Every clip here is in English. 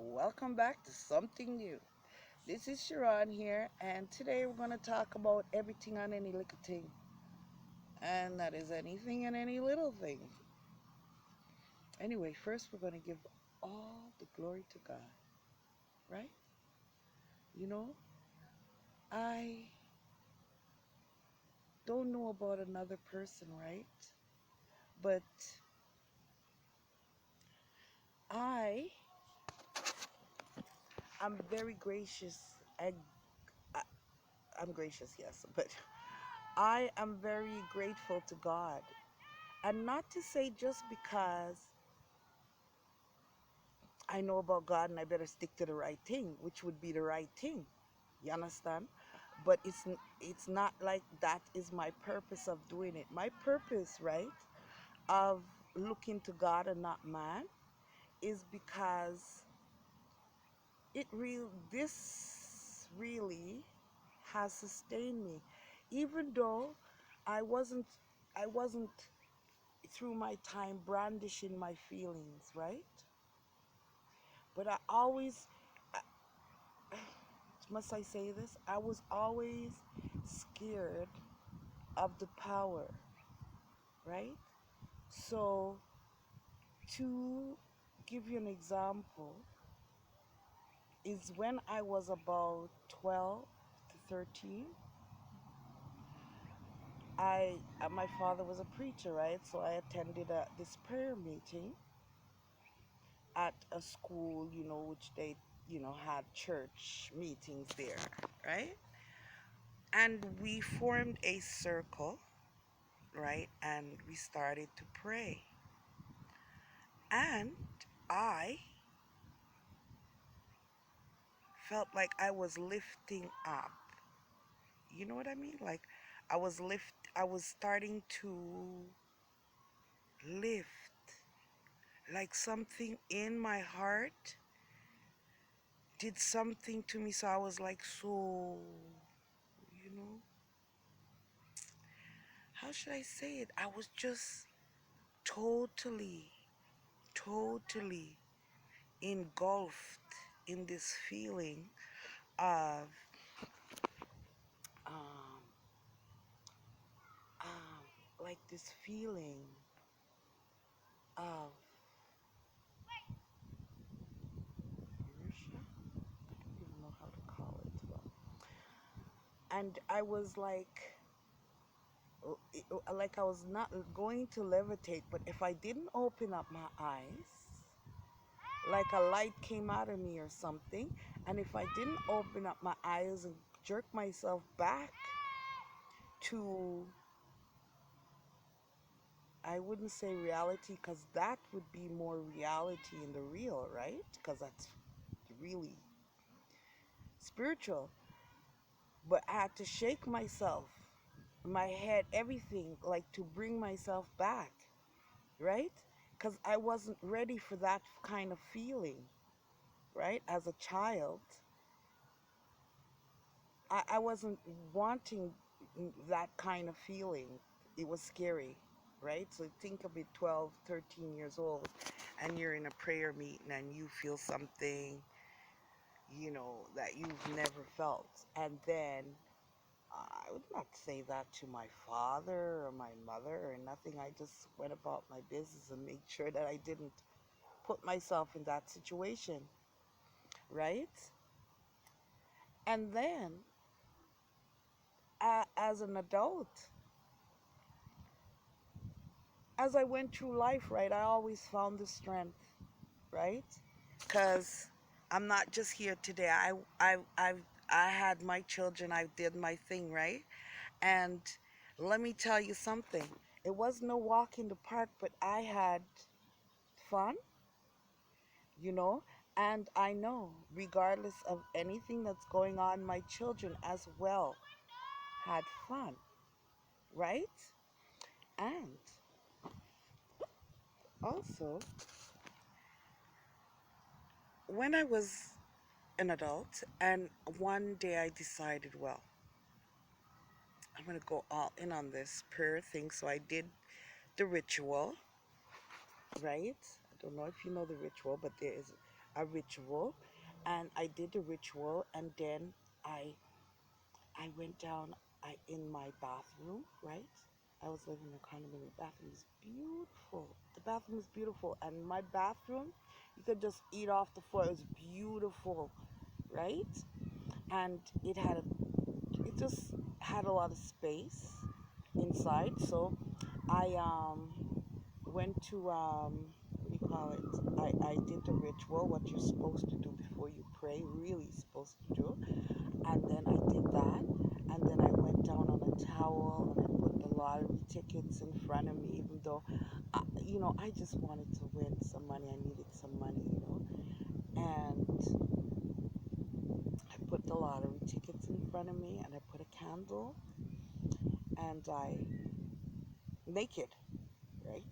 Welcome back to something new. This is Sharon here, and today we're going to talk about everything and any little thing, and that is anything and any little thing. Anyway, first we're going to give all the glory to God, right? You know, I don't know about another person, right? But I am very gracious. I, I'm gracious, yes, but I am very grateful to God. And not to say just because I know about God and I better stick to the right thing, which would be the right thing. You understand? But it's not like that is my purpose of doing it. My purpose, right, of looking to God and not man is because this really has sustained me. Even though I wasn't I wasn't through my time brandishing my feelings, right? But I always must I say this? I was always scared of the power, right? So, to give you an example, is when I was about 12 to 13, my father was a preacher, right? So I attended this prayer meeting at a school, which they, had church meetings there, right? And we formed a circle, right? And we started to pray. And I felt like I was lifting up. You know what I mean? Like I was starting to lift. Like something in my heart did something to me. So I was like, so, you know, how should I say it? I was just totally, totally engulfed in this feeling of um, like this feeling of inertia. I don't even know how to call it. Well, and I was like I was not going to levitate, but if I didn't open up my eyes, like a light came out of me or something, and if I didn't open up my eyes and jerk myself back to, I wouldn't say reality, because that would be more reality in the real, right? Because that's really spiritual. But I had to shake myself, my head, everything, like to bring myself back, right? Because I wasn't ready for that kind of feeling, right? As a child, I wasn't wanting that kind of feeling. It was scary, right? So think of it, 12, 13 years old, and you're in a prayer meeting and you feel something, that you've never felt. And then I would not say that to my father or my mother or nothing. I just went about my business and made sure that I didn't put myself in that situation, right? And then, as an adult, as I went through life, right, I always found the strength, right? Because I'm not just here today. I had my children. I did my thing, right? And let me tell you something. It was no walk in the park, but I had fun, you know. And I know, regardless of anything that's going on, my children as well had fun, right? And also, when I was an adult, and one day I decided, well, I'm going to go all in on this prayer thing. So I did the ritual, right? I don't know if you know the ritual, but there is a ritual, and I did the ritual, and then I I went down in my bathroom, right? I was living in a condominium. The bathroom is beautiful. The bathroom is beautiful, and my bathroom, you could just eat off the floor. It was beautiful, right? And it just had a lot of space inside. So I went to what do you call it? I did the ritual, what you're supposed to do before you pray, really supposed to do. And then I did that, and then I went down on a towel and I put the lottery tickets in front of me, even though, I just wanted to win some money. I needed some money. And I put the lottery tickets in front of me, and I put a candle, and I naked, right?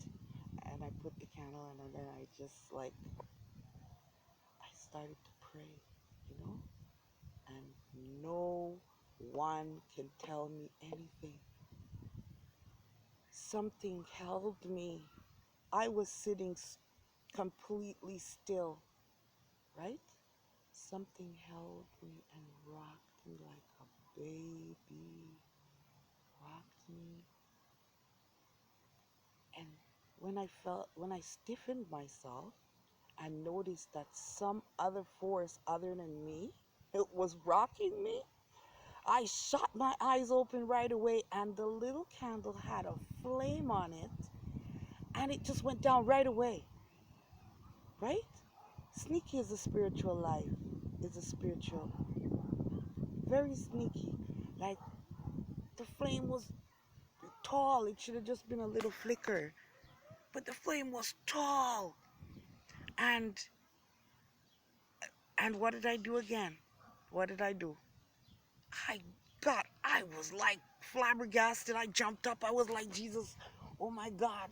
And I put the candle in, and then I just like I started to pray, you know, and no one can tell me anything. Something held me. I was sitting completely still, right? Something held me and rocked me like a baby, rocked me. And when I stiffened myself, I noticed that some other force other than me, it was rocking me. I shot my eyes open right away, and the little candle had a flame on it, and it just went down right away, right? Sneaky is a spiritual life, is a spiritual, very sneaky. Like the flame was tall, it should have just been a little flicker, but the flame was tall. And what did I do again? What did I do? I I was like flabbergasted. I jumped up. I was like, Jesus, oh my God.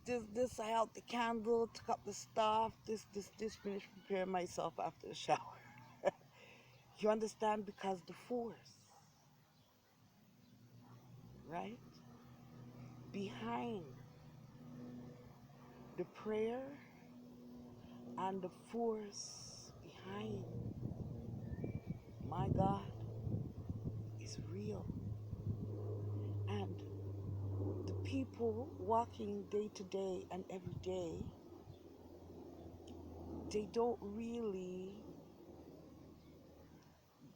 This. I held the candle, took up the stuff. This. Finished preparing myself after the shower. You understand? Because the force, right? Behind the prayer and the force behind, my God, is real. And the people walking day to day and every day, they don't really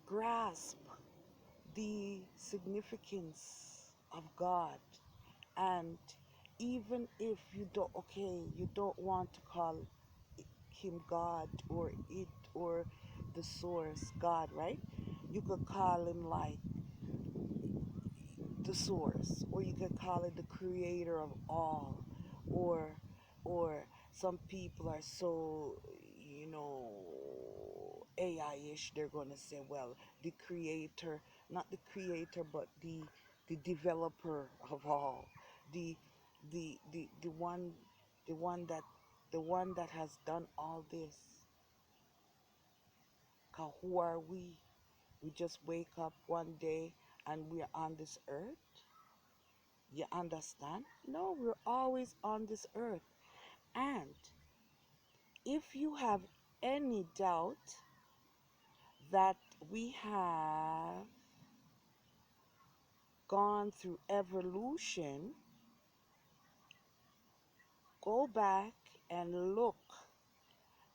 grasp the significance of God. And even if you don't want to call him God or it or the source God, right? You could call him like the source, or you could call it the creator of all, or some people are so, AI-ish. They're going to say, well, the creator, not the creator, but the developer of all, the the one, the one that the one that has done all this. 'Cause who are we? We just wake up one day and we're on this earth. You understand? No, we're always on this earth. And if you have any doubt that we have gone through evolution, go back and look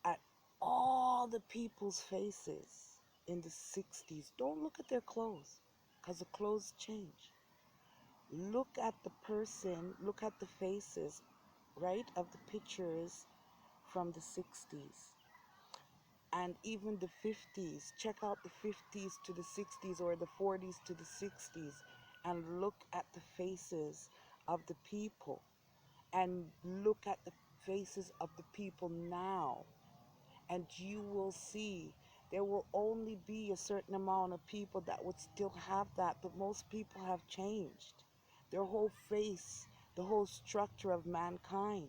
at all the people's faces in the 60s. Don't look at their clothes, because the clothes change. Look at the person, look at the faces, right, of the pictures from the 60s. And even the 50s. Check out the 50s to the 60s, or the 40s to the 60s, and look at the faces of the people, and look at the faces of the people now, and you will see there will only be a certain amount of people that would still have that, but most people have changed. Their whole face, the whole structure of mankind,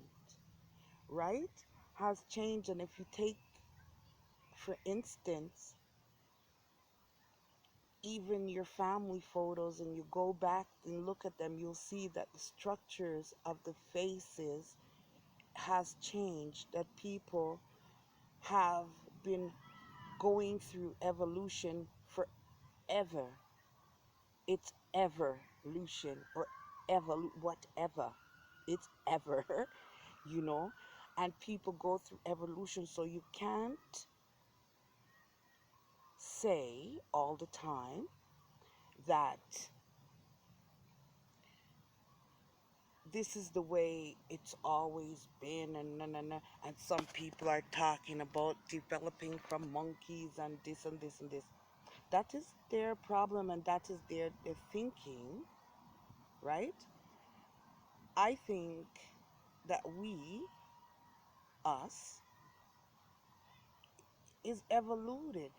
right, has changed. And if you take, for instance, even your family photos, and you go back and look at them, you'll see that the structures of the faces has changed, that people have been going through evolution forever. It's evolution or whatever. It's ever, you know, and people go through evolution, so you can't say all the time that this is the way it's always been, and and some people are talking about developing from monkeys and this and this and this. That is their problem, and that is their thinking, right? I think that us, is evoluted,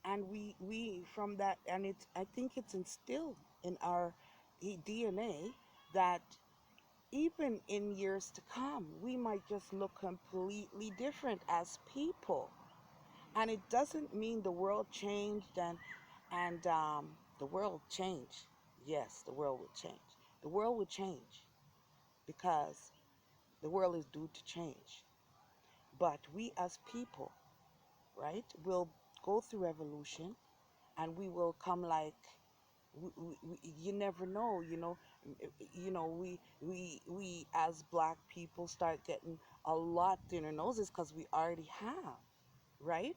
and we from that, and it's, I think it's instilled in our DNA that even in years to come, we might just look completely different as people. And it doesn't mean the world changed, and the world changed. Yes, the world will change. The world will change because the world is due to change. But we as people, right, will go through evolution, and we will come like, you never know, we as black people start getting a lot thinner noses because we already have, right?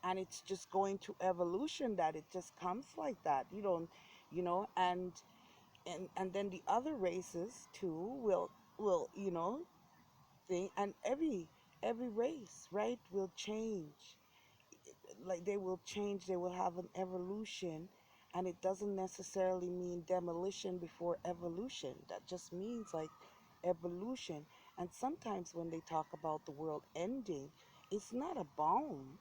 And it's just going to evolution that it just comes like that. You don't, and then the other races too will think, and every race, right, will change. Like, they will change, they will have an evolution, and it doesn't necessarily mean demolition before evolution. That just means like evolution. And sometimes when they talk about the world ending, it's not a bomb.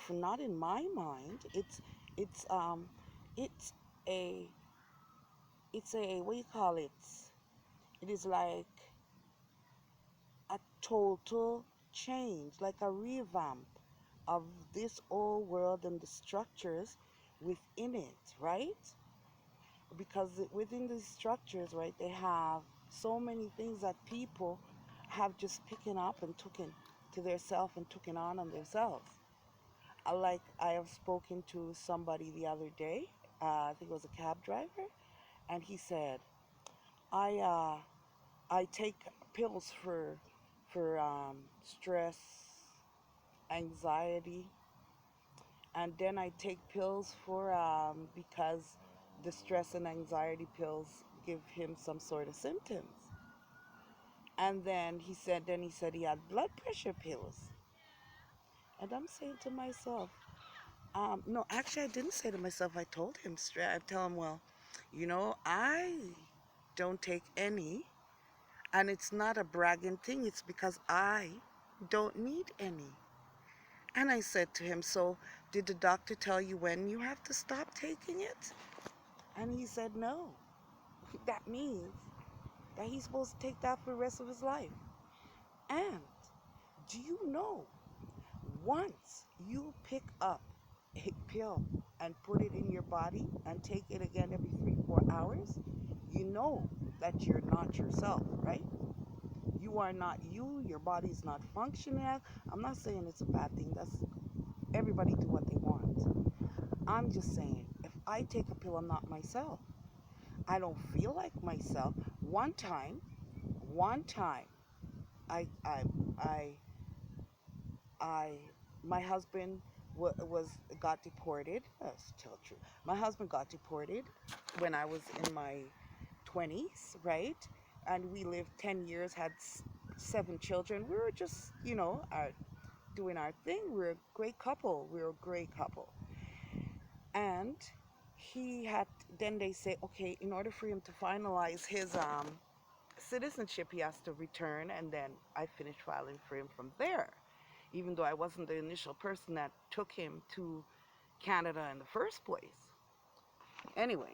Not in my mind. It's it's a it's a, what do you call it, it is like a total change, like a revamp of this old world and the structures within it, right? Because within these structures, right, they have so many things that people have just picking up and taken to their self and taken on themselves. Like, I have spoken to somebody the other day, I think it was a cab driver, and he said, I uh, I take pills for stress, anxiety, and then I take pills for because the stress and anxiety pills give him some sort of symptoms. And then he said he had blood pressure pills. And I'm saying to myself, no, actually, I didn't say to myself. I told him straight. I tell him, well, I don't take any, and it's not a bragging thing. It's because I don't need any. And I said to him, so did the doctor tell you when you have to stop taking it? And he said no. That means that he's supposed to take that for the rest of his life. And do you know, once you pick up a pill and put it in your body and take it again every 3, 4 hours, you know that you're not yourself, right? You are not you. Your body's not functioning. I'm not saying it's a bad thing. That's, everybody do what they want. I'm just saying, if I take a pill, I'm not myself. I don't feel like myself. One time, I, I, I, I, my husband was got deported. That's to tell the truth. My husband got deported when I was in my 20s, right? And we lived 10 years, had 7 children. We were just, doing our thing. We were a great couple. We were a great couple. And he had, then they say, okay, in order for him to finalize his citizenship, he has to return, and then I finished filing for him from there, even though I wasn't the initial person that took him to Canada in the first place. Anyways,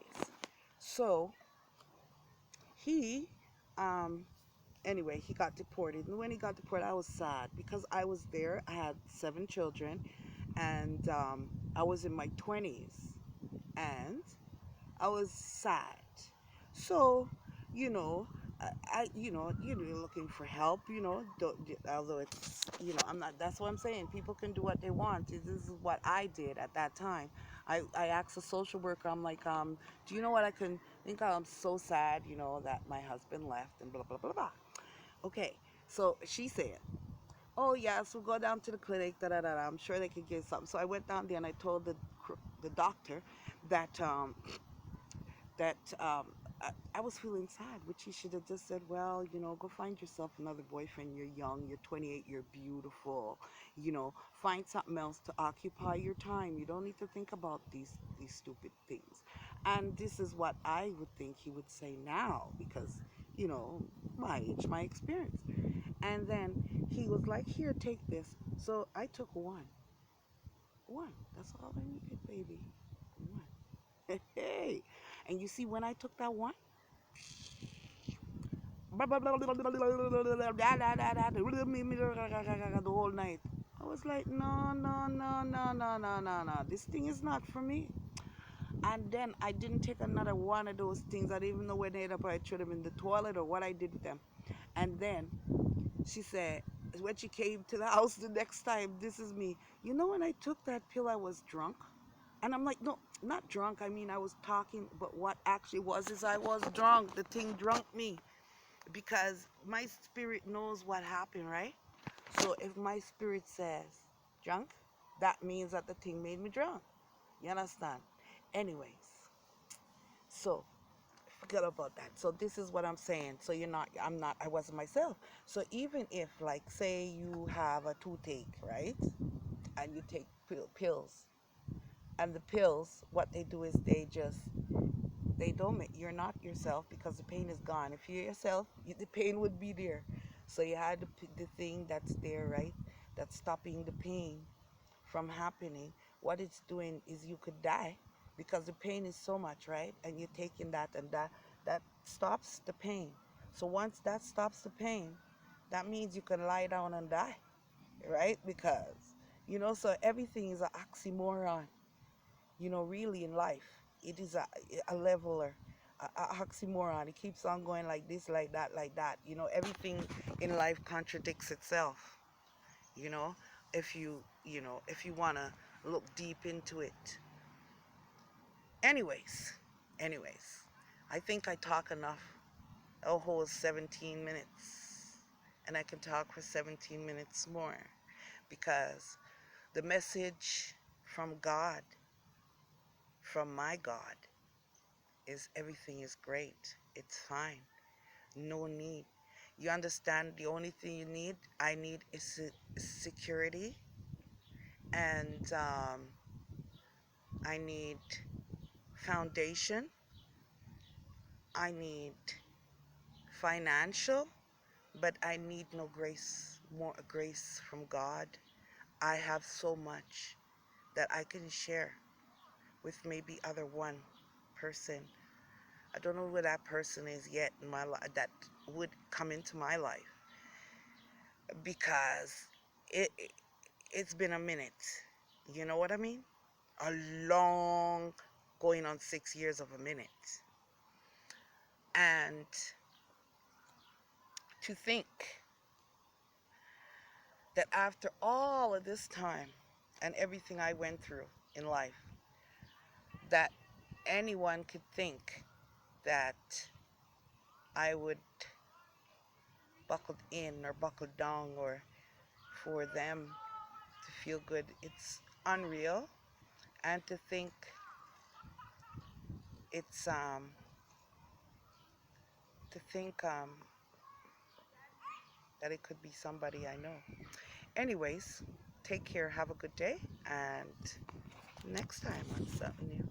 so he, um, anyway, he got deported. And when he got deported, I was sad because I was there. I had 7 children, and I was in my 20s, and I was sad. So, you know, you're looking for help, although it's, I'm not, that's what I'm saying. People can do what they want. This is what I did at that time. I asked a social worker, I'm like, do you know what I can think of? I'm so sad, that my husband left and blah, blah, blah, blah. Okay. So she said, oh, yes, we'll go down to the clinic, da, da, da, da. I'm sure they could get something. So I went down there and I told the doctor that, that I was feeling sad, which he should have just said, well, go find yourself another boyfriend. You're young, you're 28, you're beautiful, find something else to occupy your time. You don't need to think about these stupid things. And this is what I would think he would say now because, you know, my age, my experience. And then he was like, here, take this. So I took one. One. That's all I needed, baby. One. Hey. And you see, when I took that one, the whole night. I was like, no, no, no, no, no, no, no, no. This thing is not for me. And then I didn't take another one of those things. I didn't even know where they ended up. I threw them in the toilet or what I did with them. And then she said, when she came to the house the next time, this is me. When I took that pill, I was drunk. And I'm like, no, not drunk. I mean, I was talking, but what actually was is I was drunk. The thing drunk me because my spirit knows what happened, right? So if my spirit says drunk, that means that the thing made me drunk. You understand? Anyways, so forget about that. So this is what I'm saying. So I wasn't myself. So even if, like, say you have a toothache, right? And you take pills, and the pills, what they do is they don't make, you're not yourself because the pain is gone. If you're yourself, the pain would be there. So you had the thing that's there, right? That's stopping the pain from happening. What it's doing is you could die because the pain is so much, right? And you're taking that, and that stops the pain. So once that stops the pain, that means you can lie down and die, right? Because so everything is an oxymoron, really in life. It is a leveler, a oxymoron. It keeps on going like this, like that, like that. Everything in life contradicts itself. You know, if you want to look deep into it. Anyways, I think I talk enough. A whole 17 minutes, and I can talk for 17 minutes more because the message from God, from my God, is everything is great. It's fine. No need. You understand? The only thing I need is security, and I need foundation. I need financial, but I need no grace, more grace from God. I have so much that I can share with maybe other one person. I don't know who that person is yet in my life that would come into my life because it's been a minute. You know what I mean? A long, going on 6 years of a minute. And to think that after all of this time and everything I went through in life, that anyone could think that I would buckle in or buckle down or for them to feel good. It's unreal. And to think it's to think that it could be somebody I know. Anyways, take care, have a good day, and next time on something new.